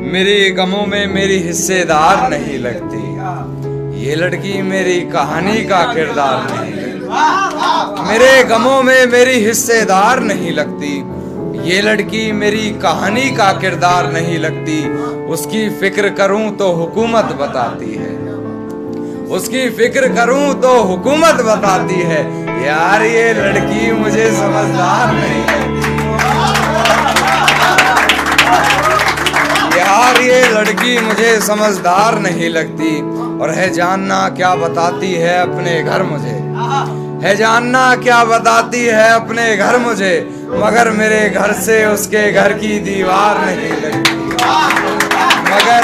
मेरी गमों में मेरी हिस्सेदार नहीं लगती, ये लड़की मेरी कहानी का किरदार नहीं लगती। मेरे गमों में मेरी हिस्सेदार नहीं लगती, ये लड़की मेरी कहानी का किरदार नहीं लगती। उसकी फिक्र करूं तो हुकूमत बताती है, उसकी फिक्र करूं तो हुकूमत बताती है। यार ये लड़की मुझे समझदार नहीं लगती, यार ये लड़की मुझे समझदार नहीं लगती। और है जानना क्या बताती है अपने घर मुझे, है जानना क्या बताती है अपने घर मुझे, मगर मेरे घर से उसके घर की दीवार नहीं लगती, मगर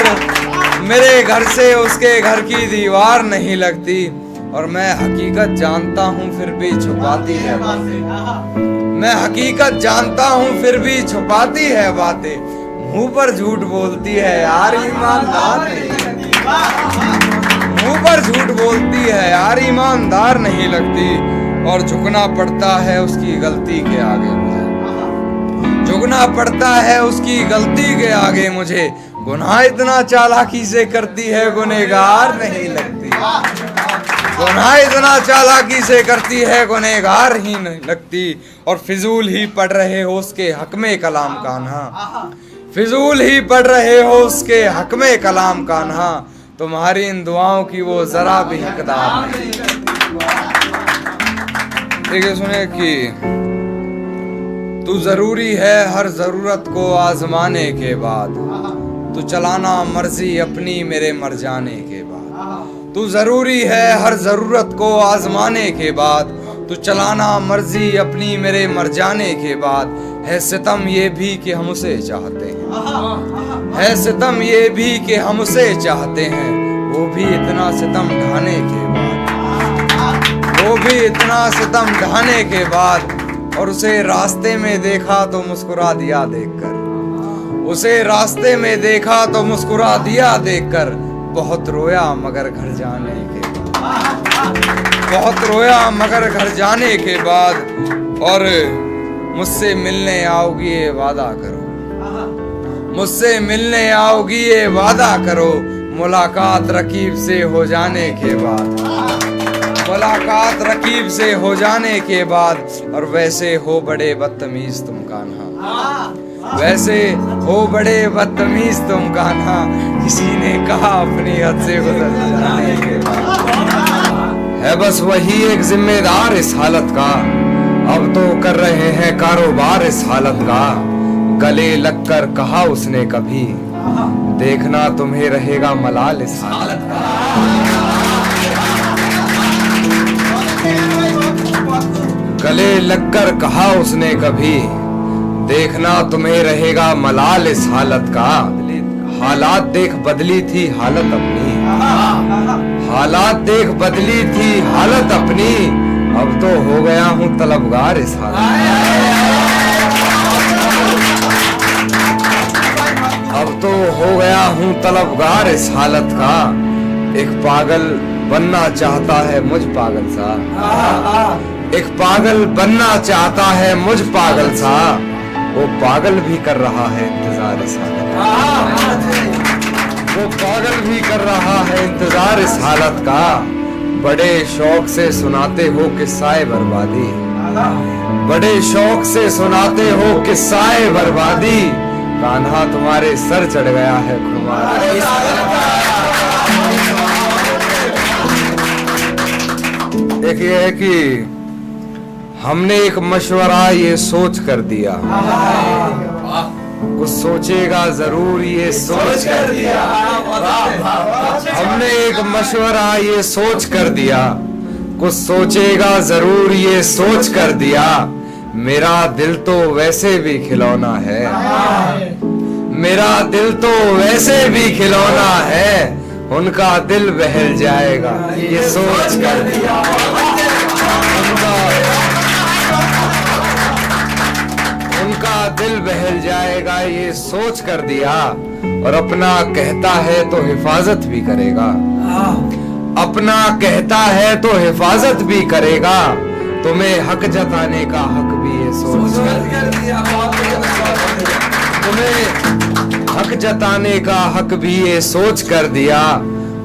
मेरे घर से उसके घर की दीवार नहीं लगती। और मैं हकीकत जानता हूँ फिर भी छुपाती है बातें, मैं हकीकत जानता हूँ फिर भी छुपाती है बातें। मुंह पर झूठ बोलती है यार ईमानदार नहीं लगती, मुंह पर झूठ बोलती है यार ईमानदार नहीं लगती। और झुकना पड़ता है उसकी गलती के आगे मुझे, झुकना पड़ता है उसकी गलती के आगे मुझे। गुनाह इतना चालाकी से करती है गुनहगार नहीं लगती, गुनाह इतना चालाकी से करती है गुनहगार ही नहीं लगती। और फिजूल ही पढ़ रहे हो उसके हक में कलाम कान्हा, फिजूल ही पढ़ रहे हो उसके हक में कलाम कान्हा। तुम्हारी इन दुआओं की वो जरा भी हकदार नहीं। देखिए सुने कि तू जरूरी है हर जरूरत को आजमाने के बाद, तू चलाना मर्जी अपनी मेरे मर जाने के बाद। तू जरूरी है हर जरूरत को आजमाने के बाद, तू चलाना मर्जी अपनी मेरे मर जाने के बाद। है सितम ये भी कि हम उसे चाहते हैं, है सितम ये भी कि हम उसे चाहते हैं, वो भी इतना सितम ढाने के बाद, वो भी इतना सितम ढाने के बाद। और उसे रास्ते में देखा तो मुस्कुरा दिया देखकर, उसे रास्ते में देखा तो मुस्कुरा दिया देखकर। बहुत रोया मगर घर जाने के बाद, बहुत रोया मगर घर जाने के बाद। और मुझसे मिलने आओगी ये वादा करो, मुझसे मिलने आओगी ये वादा करो। मुलाकात रकीब से हो जाने के बाद, मुलाकात रकीब से हो जाने के बाद। और वैसे हो बड़े बदतमीज तुम कान्हा, वैसे हो बड़े बदतमीज तुम कान्हा, किसी ने कहा अपनी हद से गुजर जाने के बाद। है बस वही एक जिम्मेदार इस हालत का, अब तो कर रहे हैं कारोबार इस हालत का। गले लगकर कहा उसने कभी, देखना तुम्हें रहेगा मलाल इस हालत का। गले लगकर कहा उसने कभी, देखना तुम्हें रहेगा मलाल इस हालत का। हालात देख बदली थी हालत अपनी, हालात देख बदली थी हालत अपनी। अब तो हो गया हूँ तलबगार इस हालत का, अब तो हो गया हूँ तलबगार इस हालत का। एक पागल बनना चाहता है मुझ पागल सा, एक पागल बनना चाहता है मुझ पागल सा। वो पागल भी कर रहा है इंतजार इस हालत का, वो पागल भी कर रहा है इंतजार इस हालत का। बड़े शौक से सुनाते हो किस्साए बर्बादी, बड़े शौक से सुनाते हो किस्साए बर्बादी। कान्हा तुम्हारे सर चढ़ गया है खुमार। एक ये है कि हमने एक मशवरा ये सोच कर दिया, कुछ सोचेगा जरूर ये सोच कर दिया। हमने एक मशवरा ये सोच कर दिया, कुछ सोचेगा जरूर ये सोच कर दिया। मेरा दिल तो वैसे भी खिलौना है, मेरा दिल तो वैसे भी खिलौना है। उनका दिल बहल जाएगा ये सोच कर दिया, उनका दिल बहल जाएगा ये सोच कर दिया। और अपना कहता है तो हिफाजत भी करेगा, अपना कहता है तो हिफाजत भी करेगा। तुम्हें हक जताने का हक भी ये सोच कर दिया, तुम्हें हक जताने का हक भी ये सोच कर दिया,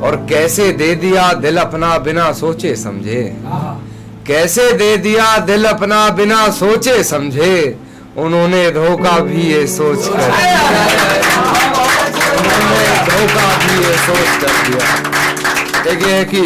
और कैसे दे दिया दिल अपना बिना सोचे समझे। कैसे दे दिया दिल अपना बिना सोचे समझे, उन्होंने धोखा भी ये सोच कर दिया, उन्होंने धोखा भी ये सोच कर दिया। एक ये है कि